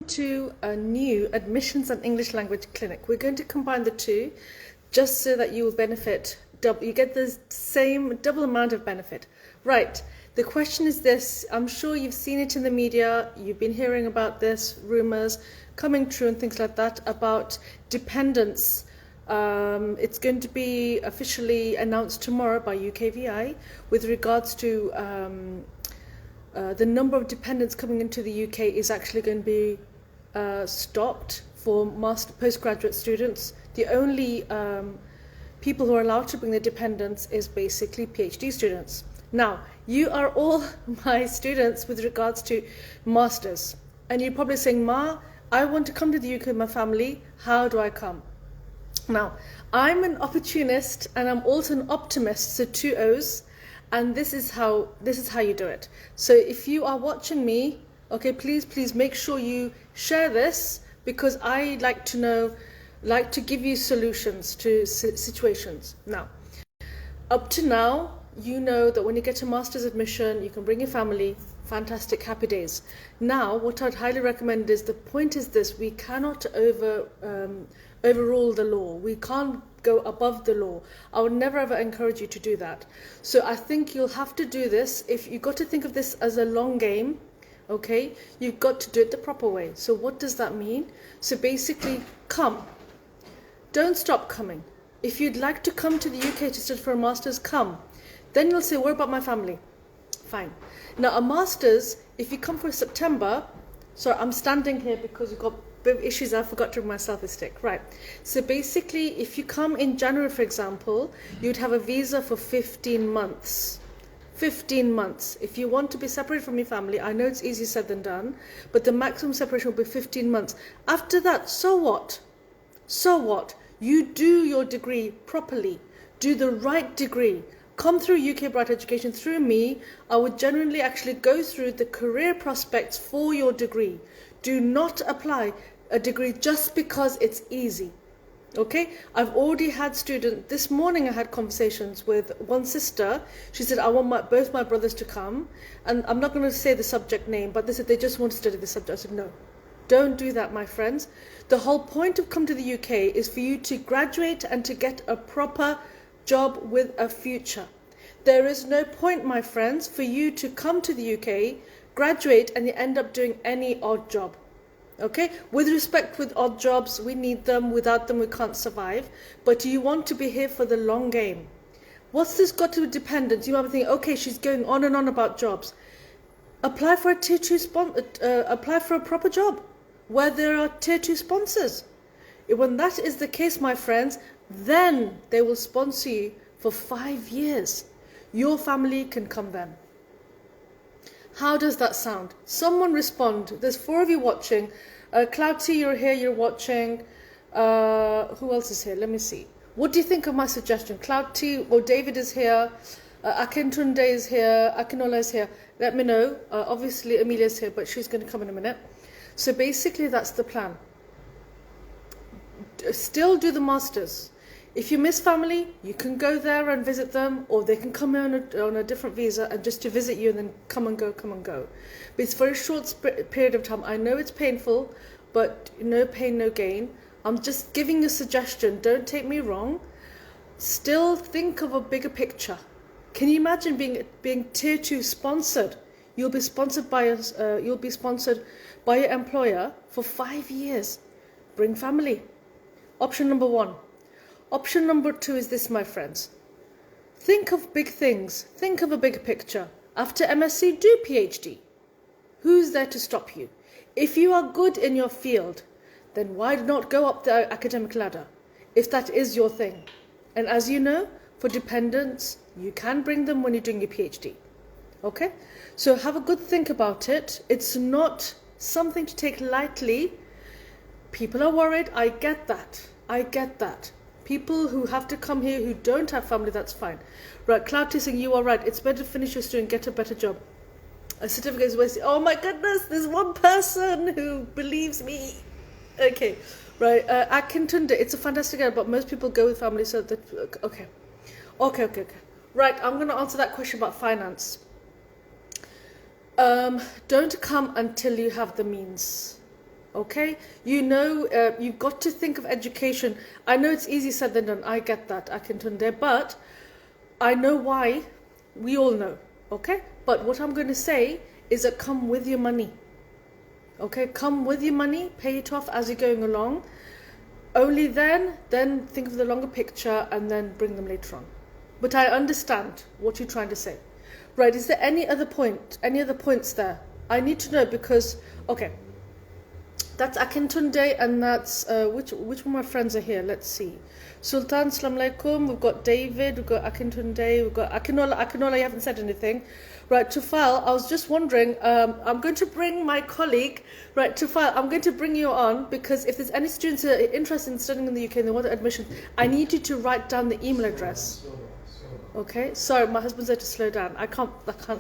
To a new admissions and English language clinic. We're going to combine the two just so that you will benefit double. You get the same double amount of benefit. Right. The question is this. I'm sure you've seen it in the media. You've been hearing about this, rumors coming true and things like that about dependents. It's going to be officially announced tomorrow by UKVI with regards to the number of dependents coming into the UK is actually going to be stopped for postgraduate students. The only people who are allowed to bring their dependents is basically PhD students. Now, you are all my students with regards to masters, and you're probably saying, Ma, I want to come to the UK with my family. How do I come? Now, I'm an opportunist and I'm also an optimist, so 2 O's, and this is how you do it. So if you are watching me, okay, please make sure you share this, because I like to give you solutions to situations. Now, up to now, you know that when you get a master's admission, you can bring your family. Fantastic, happy days. Now, what I'd highly recommend is, the point is this: we cannot overrule the law. We can't go above the law. I would never ever encourage you to do that. So I think you'll have to do this. If you've got to think of this as a long game, okay, you've got to do it the proper way. So what does that mean? So basically, come. Don't stop coming. If you'd like to come to the UK to study for a master's, come. Then you'll say, what about my family? Fine. Now, a master's, if you come for September, sorry, I'm standing here because we've got big issues. I forgot to bring my selfie stick. Right. So basically, if you come in January, for example, you'd have a visa for 15 months. 15 months. If you want to be separated from your family, I know it's easier said than done, but the maximum separation will be 15 months. After that, so what? So what? You do your degree properly. Do the right degree. Come through UK Bright Education through me. I would generally actually go through the career prospects for your degree. Do not apply a degree just because it's easy. Okay, I've already had students. This morning I had conversations with one sister. She said, I want both my brothers to come. And I'm not going to say the subject name, but they said they just want to study the subject. I said, no, don't do that, my friends. The whole point of coming to the UK is for you to graduate and to get a proper job with a future. There is no point, my friends, for you to come to the UK, graduate, and you end up doing any odd job. Okay, with respect, with odd jobs, we need them. Without them, we can't survive. But you want to be here for the long game. What's this got to do with dependence? You might be thinking, okay, she's going on and on about jobs. Apply for a tier 2 apply for a proper job where there are tier 2 sponsors. When that is the case, my friends, then they will sponsor you for 5 years. Your family can come then. How does that sound? Someone respond. There's 4 of you watching. Cloud T, you're here, you're watching. Who else is here? Let me see. What do you think of my suggestion? Cloud T, well, David is here. Akintunde is here. Akinola is here. Let me know. Obviously, Emilia is here, but she's going to come in a minute. So basically, that's the plan. Still do the masters. If you miss family, you can go there and visit them, or they can come on a different visa and just to visit you and then come and go. But it's for a short period of time. I know it's painful, but no pain, no gain. I'm just giving you a suggestion. Don't take me wrong. Still think of a bigger picture. Can you imagine being tier 2 sponsored? You'll be sponsored by your employer for 5 years. Bring family. Option number 1. Option number 2 is this, my friends. Think of big things. Think of a big picture. After MSc, do PhD. Who's there to stop you? If you are good in your field, then why not go up the academic ladder, if that is your thing? And as you know, for dependents, you can bring them when you're doing your PhD. Okay? So have a good think about it. It's not something to take lightly. People are worried. I get that. People who have to come here who don't have family, that's fine. Right, Cloud T saying, you are right. It's better to finish your study and get a better job. A certificate is wasted. Oh my goodness, there's one person who believes me. Okay, right. Akintunde, it's a fantastic idea, but most people go with family, so that, okay. Right, I'm going to answer that question about finance. Don't come until you have the means. Okay, you know, you've got to think of education. I know it's easy said than done. I get that. I can turn there, but I know why. We all know. Okay, but what I'm going to say is that come with your money. Okay, come with your money. Pay it off as you're going along. Only then think of the longer picture and then bring them later on. But I understand what you're trying to say. Right? Is there any other points there? I need to know because okay. That's Akintunde and that's which one of my friends are here? Let's see. Sultan, Assalamu alaikum. We've got David, we've got Akintunde, we've got Akinola. Akinola, you haven't said anything. Right, Tufal, I was just wondering, I'm going to bring my colleague, right, Tufal, I'm going to bring you on because if there's any students who are interested in studying in the UK and they want admission, I need you to write down the email address. Okay, sorry, my husband said to slow down. I can't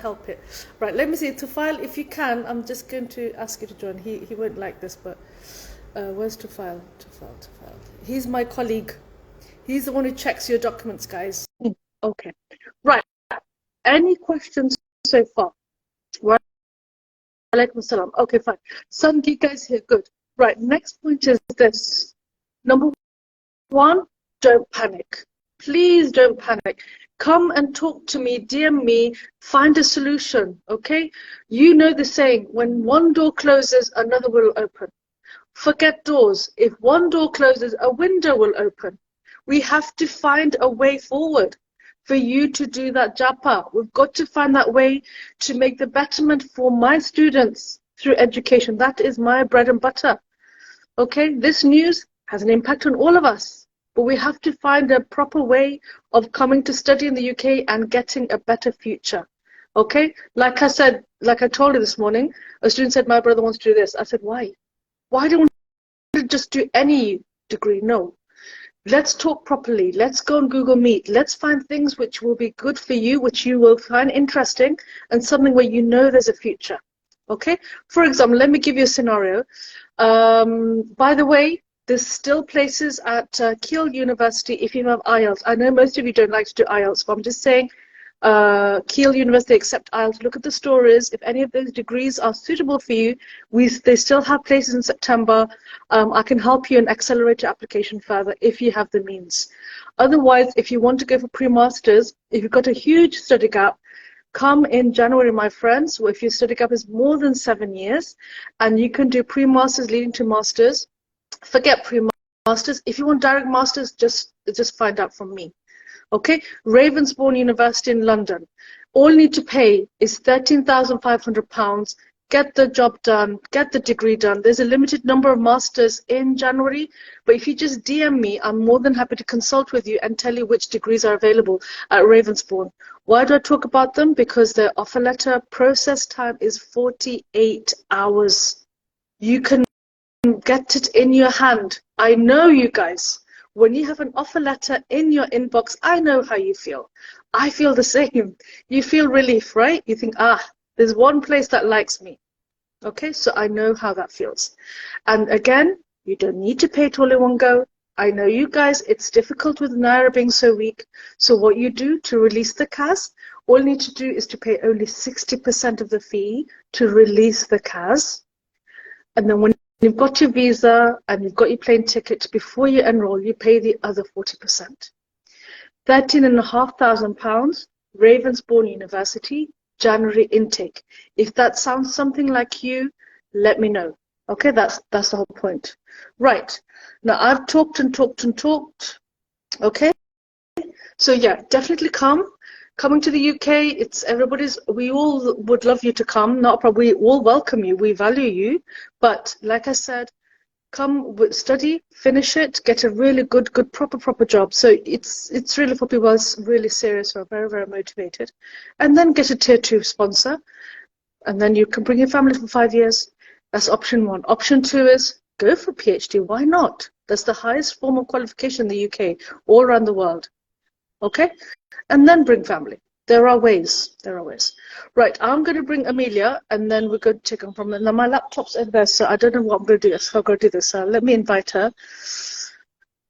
help it. Right, let me see. Tufal, if you can, I'm just going to ask you to join. He won't like this, but where's Tufal? Tufal. He's my colleague. He's the one who checks your documents, guys. Okay, right. Any questions so far? Right. Alaikum salam. Okay, fine. Some of you guys here, good. Right, next point is this. Number one, don't panic. Please don't panic. Come and talk to me, DM me, find a solution, okay? You know the saying, when one door closes, another will open. Forget doors. If one door closes, a window will open. We have to find a way forward for you to do that japa. We've got to find that way to make the betterment for my students through education. That is my bread and butter, okay? This news has an impact on all of us. But we have to find a proper way of coming to study in the UK and getting a better future. Okay? Like I said, like I told you this morning, a student said, my brother wants to do this. I said, why? Why don't you just do any degree? No. Let's talk properly. Let's go on Google Meet. Let's find things which will be good for you, which you will find interesting, and something where you know there's a future. Okay? For example, let me give you a scenario. By the way, there's still places at Kiel University if you have IELTS. I know most of you don't like to do IELTS, but I'm just saying Kiel University accept IELTS. Look at the stories. If any of those degrees are suitable for you, they still have places in September. I can help you and accelerate your application further if you have the means. Otherwise, if you want to go for pre-masters, if you've got a huge study gap, come in January, my friends. If your study gap is more than 7 years, and you can do pre-masters leading to masters. Forget pre-masters. If you want direct masters, just find out from me. Okay? Ravensbourne University in London. All you need to pay is £13,500. Get the job done. Get the degree done. There's a limited number of masters in January. But if you just DM me, I'm more than happy to consult with you and tell you which degrees are available at Ravensbourne. Why do I talk about them? Because the offer letter process time is 48 hours. You can get it in your hand. I know you guys. When you have an offer letter in your inbox, I know how you feel. I feel the same. You feel relief, right? You think, there's one place that likes me. Okay, so I know how that feels. And again, you don't need to pay it all in one go. I know you guys, it's difficult with Naira being so weak. So what you do to release the CAS, all you need to do is to pay only 60% of the fee to release the CAS. And then when you've got your visa and you've got your plane ticket, before you enroll, you pay the other 40%. £13,500, Ravensbourne University, January intake. If that sounds something like you, let me know. Okay, that's the whole point. Right, now I've talked and talked and talked. Okay, so yeah, definitely come. Coming to the UK, it's everybody's, we all would love you to come, not a problem, we all welcome you, we value you, but like I said, come study, finish it, get a really good proper job. So it's really for people who are really serious, who are very, very motivated, and then get a tier 2 sponsor, and then you can bring your family for 5 years. That's option 1. Option 2 is go for PhD, why not? That's the highest form of qualification in the UK, all around the world. Okay? And then bring family. There are ways. Right, I'm going to bring Emilia, and then we're going to take on from there. Now, my laptop's in there, so I don't know what I'm going to do. So I'm going to do this. Let me invite her.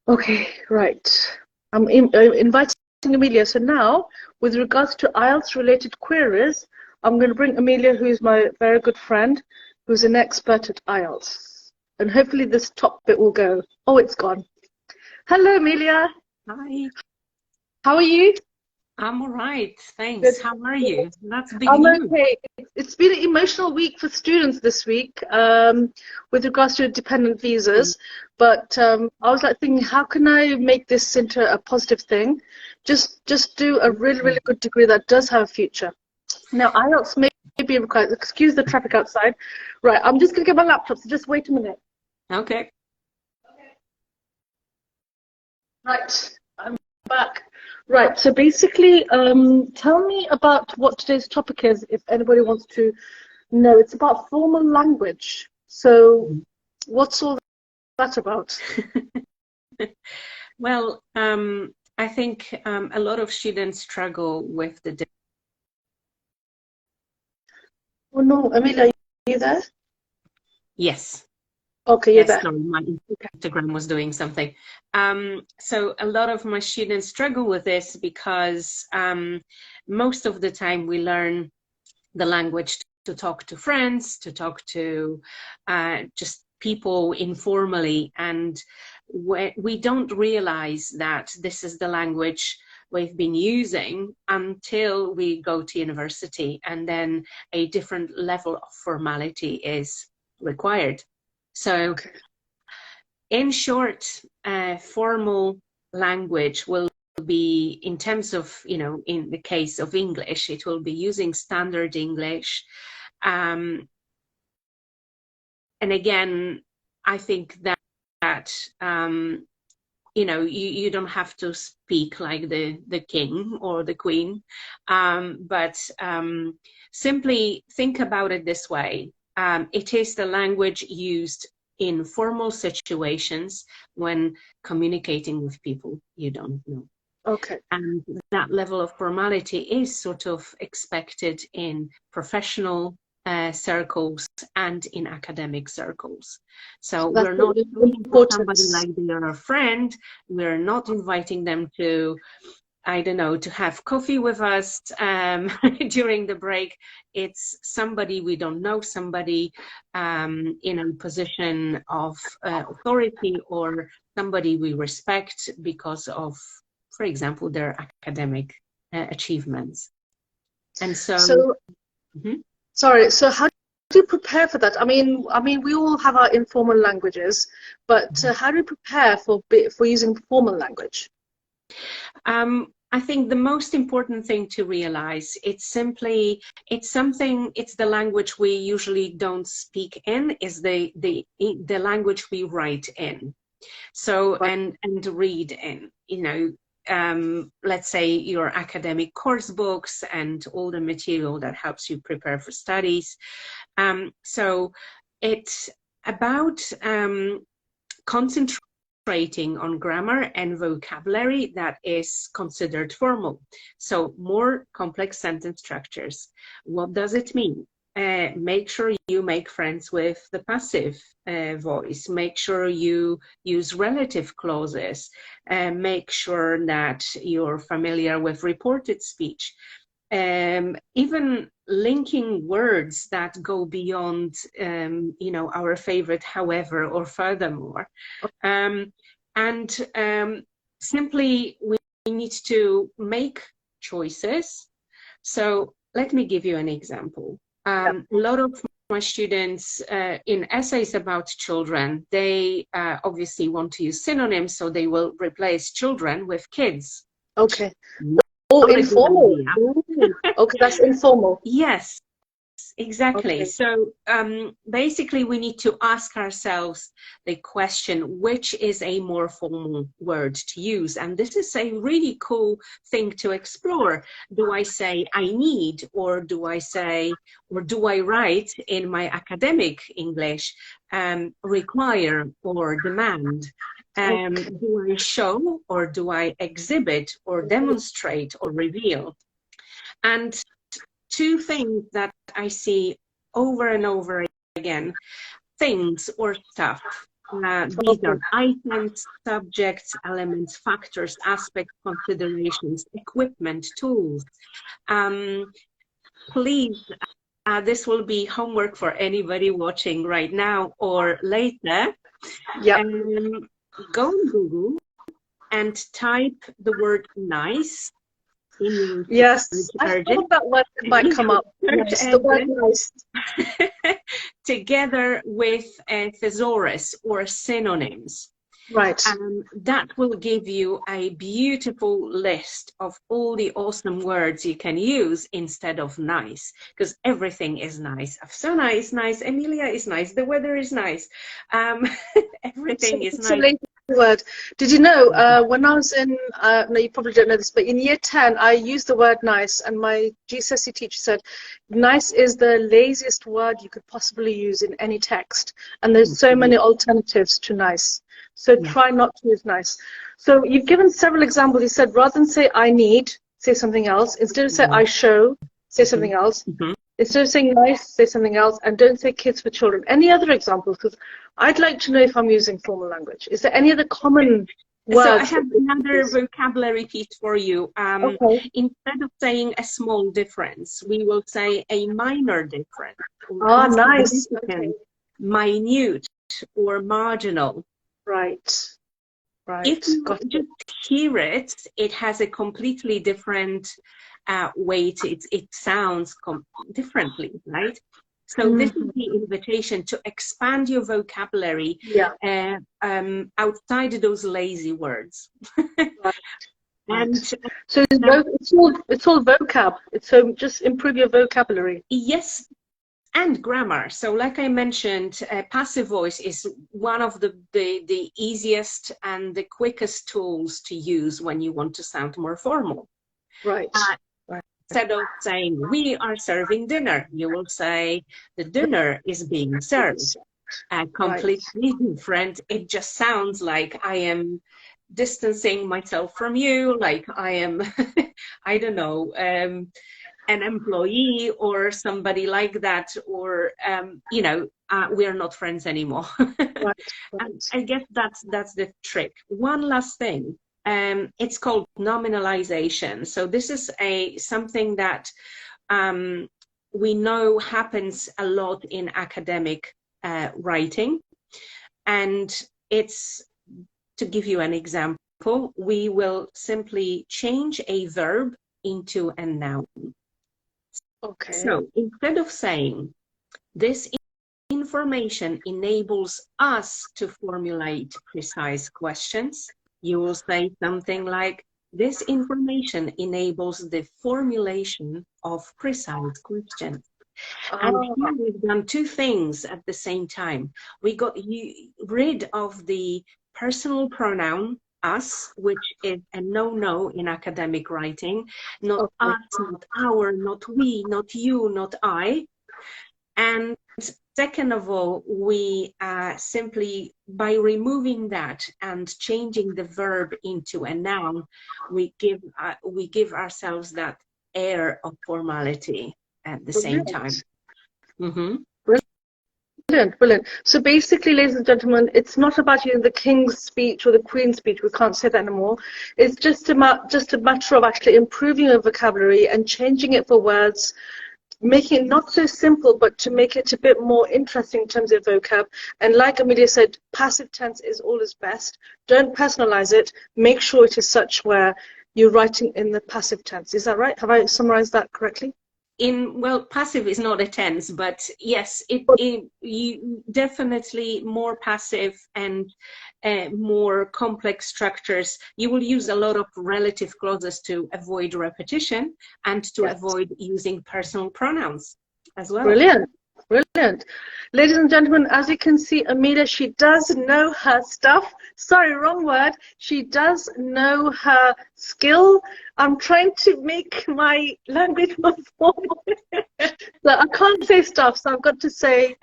Okay, right. I'm inviting Emilia. So now, with regards to IELTS-related queries, I'm going to bring Emilia, who is my very good friend, who's an expert at IELTS. and hopefully this top bit will go. Oh, it's gone. Hello, Emilia. Hi, How are you? I'm all right, Good. thanks. How are you? That's big I'm news. okay. It's been an emotional week for students this week with regards to dependent visas. But I was like thinking, how can I make this into a positive thing? Just do a really, really good degree that does have a future. Now, IELTS may be required. Excuse the traffic outside. Right, I'm just going to get my laptop, so just wait a minute. Okay. Right, I'm back. Right, so basically, tell me about what today's topic is, if anybody wants to know. It's about formal language. So, what's all that about? Well, I think a lot of students struggle with the. Oh no, Emilia, are you there? Yes, Okay, you're yes, there. sorry, my Instagram was doing something. So a lot of my students struggle with this because most of the time we learn the language to talk to friends, to talk to just people informally, and we don't realize that this is the language we've been using until we go to university, and then a different level of formality is required. So Okay. in short, formal language will be, in terms of, in the case of English, it will be using standard English. And again, I think that you don't have to speak like the king or the queen, but simply think about it this way. It is the language used in formal situations when communicating with people you don't know. Okay. And that level of formality is sort of expected in professional circles and in academic circles. So That's we're not the talking to somebody importance. like they are a friend. We're not inviting them to, I don't know, to have coffee with us during the break. It's somebody we don't know, somebody in a position of authority, or somebody we respect because of, for example, their academic achievements. And so, So, mhm. sorry. So, how do you prepare for that? I mean, we all have our informal languages, but how do you prepare for using formal language? I think the most important thing to realize, it's the language we usually don't speak in, is the language we write in. So, Right. and read in, let's say your academic course books and all the material that helps you prepare for studies. So it's about concentrating on grammar and vocabulary that is considered formal. So more complex sentence structures. What does it mean? Make sure you make friends with the passive voice. Make sure you use relative clauses. Make sure that you're familiar with reported speech. Even linking words that go beyond, our favorite however or furthermore. And simply we need to make choices. So let me give you an example. A lot of my students in essays about children, they obviously want to use synonyms, so they will replace children with kids. Okay. Oh, Not a good informal. idea. Ooh. Okay, that's informal. Yes, exactly. Okay. So basically, we need to ask ourselves the question, which is a more formal word to use? And this is a really cool thing to explore. Do I say I need, or do I write in my academic English, require or demand? Okay. Do I show, or do I exhibit or demonstrate or reveal? And two things that I see over and over again: things or stuff. These Okay. are items, subjects, elements, factors, aspects, considerations, equipment, tools. Please this will be homework for anybody watching right now or later. Yeah. Go on Google and type the word nice in your Yes, I search thought that word might come up. Yes, the word nice. together with a thesaurus or synonyms. Right. That will give you a beautiful list of all the awesome words you can use instead of nice, because everything is nice. Afsana is nice, Emilia is nice, the weather is nice, everything is nice. A lazy word. Did you know, when I was in, no, you probably don't know this, but in year 10, I used the word nice, and my GCSE teacher said, nice is the laziest word you could possibly use in any text. And there's so many alternatives to nice. So try not to use nice. So you've given several examples. You said, rather than say I need, say something else. Instead of say I show, say something else. Instead of saying nice, say something else, and don't say kids for children. Any other examples? Because I'd like to know if I'm using formal language. Is there any other common words? So I have another vocabulary piece for you. Instead of saying a small difference, we will say a minor difference. Nice. Minute or marginal. Right. If you just hear it, it has a completely different weight. It sounds differently, right? So this is the invitation to expand your vocabulary outside those lazy words. And so it's all vocab. So just improve your vocabulary. Yes. And grammar. So like I mentioned, passive voice is one of the easiest and the quickest tools to use when you want to sound more formal. Right. Instead of saying, we are serving dinner, you will say, the dinner is being served. Completely different. It just sounds like I am distancing myself from you, like I am, I don't know, an employee or somebody like that, or you know, we are not friends anymore. I guess that's the trick. One last thing, it's called nominalization. So this is something that we know happens a lot in academic writing, and it's, to give you an example, we will simply change a verb into a noun. Okay. So instead of saying, this information enables us to formulate precise questions, you will say something like, this information enables the formulation of precise questions. And here we've done two things at the same time. We got rid of the personal pronoun us, which is a no-no in academic writing. Not us, not our, not we, not you, not I. And second of all, we simply, by removing that and changing the verb into a noun, we give ourselves that air of formality at the same time. Brilliant. So basically, ladies and gentlemen, it's not about the King's speech or the Queen's speech. We can't say that anymore. It's just a matter of actually improving your vocabulary and changing it for words, making it not so simple, but to make it a bit more interesting in terms of vocab. And like Emilia said, passive tense is always best. Don't personalize it. Make sure it is such where you're writing in the passive tense. Is that right? Have I summarized that correctly? Well, passive is not a tense, but yes, you definitely more passive and more complex structures. You will use a lot of relative clauses to avoid repetition and to avoid using personal pronouns as well. Brilliant. Ladies and gentlemen, as you can see, Emilia, she does know her stuff. Sorry, wrong word. She does know her skill. I'm trying to make my language more formal. So I can't say stuff, so I've got to say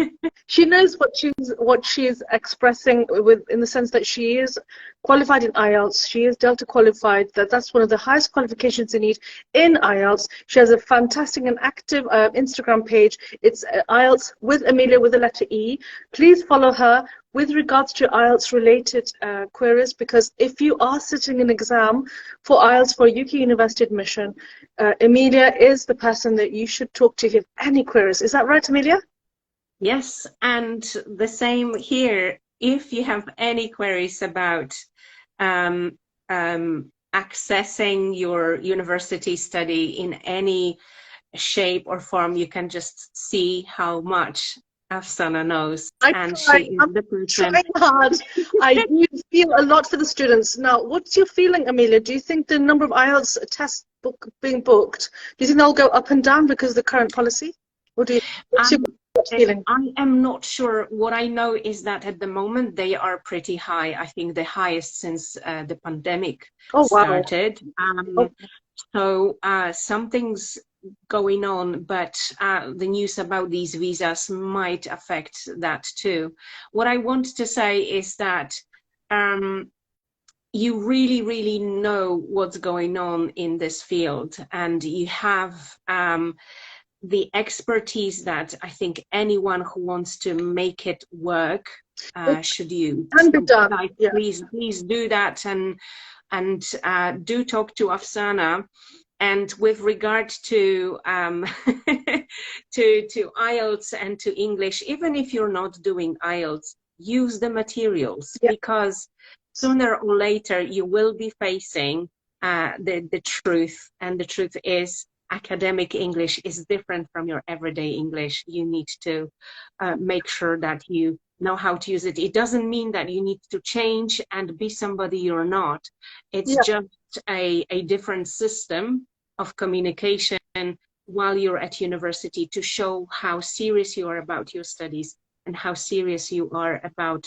she knows what she's expressing, in the sense that she is qualified in IELTS. She is Delta qualified. That's one of the highest qualifications you need in IELTS. She has a fantastic and active Instagram page. It's IELTS with Emilia with the letter E. Please follow her with regards to IELTS related queries, because if you are sitting an exam for IELTS for UK university admission, Emilia is the person that you should talk to if you have any queries. Is that right, Emilia? Yes, and the same here. If you have any queries about accessing your university study in any shape or form, you can just see how much Afsana knows, and she is the person. Trying hard. I do feel a lot for the students. Now, what's your feeling, Emilia? Do you think the number of IELTS tests being booked, do you think they'll go up and down because of the current policy? Or do you, what's your feeling? I am not sure. What I know is that at the moment they are pretty high. I think the highest since the pandemic started. So something's going on, but the news about these visas might affect that too. What I want to say is that you really, really know what's going on in this field, and you have the expertise that I think anyone who wants to make it work should use. Can be done. Like, please do that, and do talk to Afsana. And with regard to to IELTS and to English, even if you're not doing IELTS, use the materials, because sooner or later you will be facing the truth, and the truth is academic English is different from your everyday English. You need to make sure that you know how to use it. It doesn't mean that you need to change and be somebody you're not. It's just a different system of communication while you're at university, to show how serious you are about your studies and how serious you are about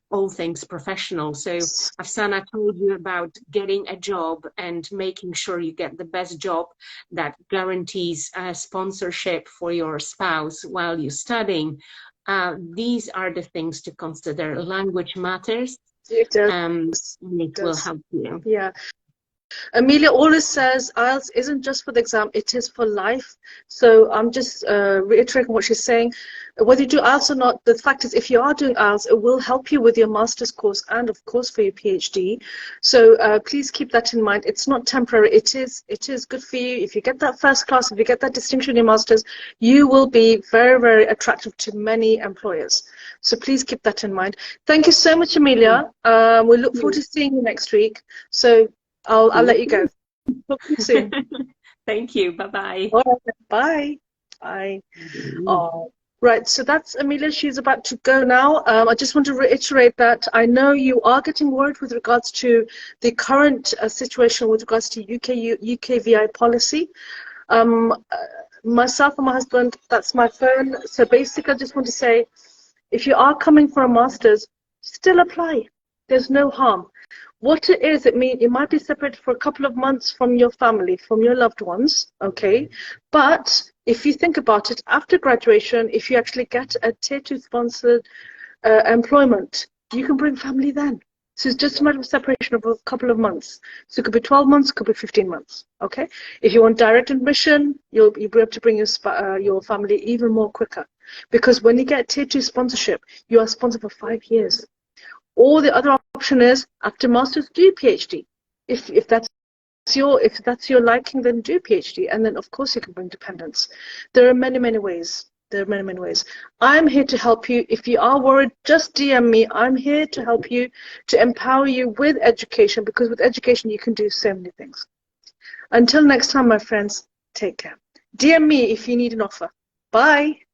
all things professional. So Afsana told you about getting a job and making sure you get the best job that guarantees sponsorship for your spouse while you're studying. These are the things to consider. Language matters. It will help you. Yeah. Emilia always says IELTS isn't just for the exam, it is for life. So I'm just reiterating what she's saying. Whether you do IELTS or not, the fact is, if you are doing IELTS, it will help you with your master's course and, of course, for your PhD. So please keep that in mind. It's not temporary. It is good for you. If you get that first class, if you get that distinction in your master's, you will be very, very attractive to many employers. So please keep that in mind. Thank you so much, Emilia. We look forward to seeing you next week. So I'll let you go. Talk to you soon. Thank you. Bye-bye. Bye. Bye. Oh, right. So that's Emilia. She's about to go now. I just want to reiterate that I know you are getting worried with regards to the current situation with regards to UK VI policy. Myself and my husband, that's my phone. So basically, I just want to say, if you are coming for a master's, still apply. There's no harm. What it is, it might be separated for a couple of months from your family, from your loved ones, okay? But if you think about it, after graduation, if you actually get a Tier 2 sponsored employment, you can bring family then. So it's just a matter of separation of a couple of months. So it could be 12 months, it could be 15 months, okay? If you want direct admission, you'll be able to bring your family even more quicker. Because when you get Tier 2 sponsorship, you are sponsored for 5 years. Or the other option is, after masters, do PhD. If that's your liking, then do PhD, and then of course you can bring dependents. There are many ways. I'm here to help you. If you are worried, just DM me. I'm here to help you, to empower you with education, because with education you can do so many things. Until next time, my friends, take care. DM me if you need an offer. Bye.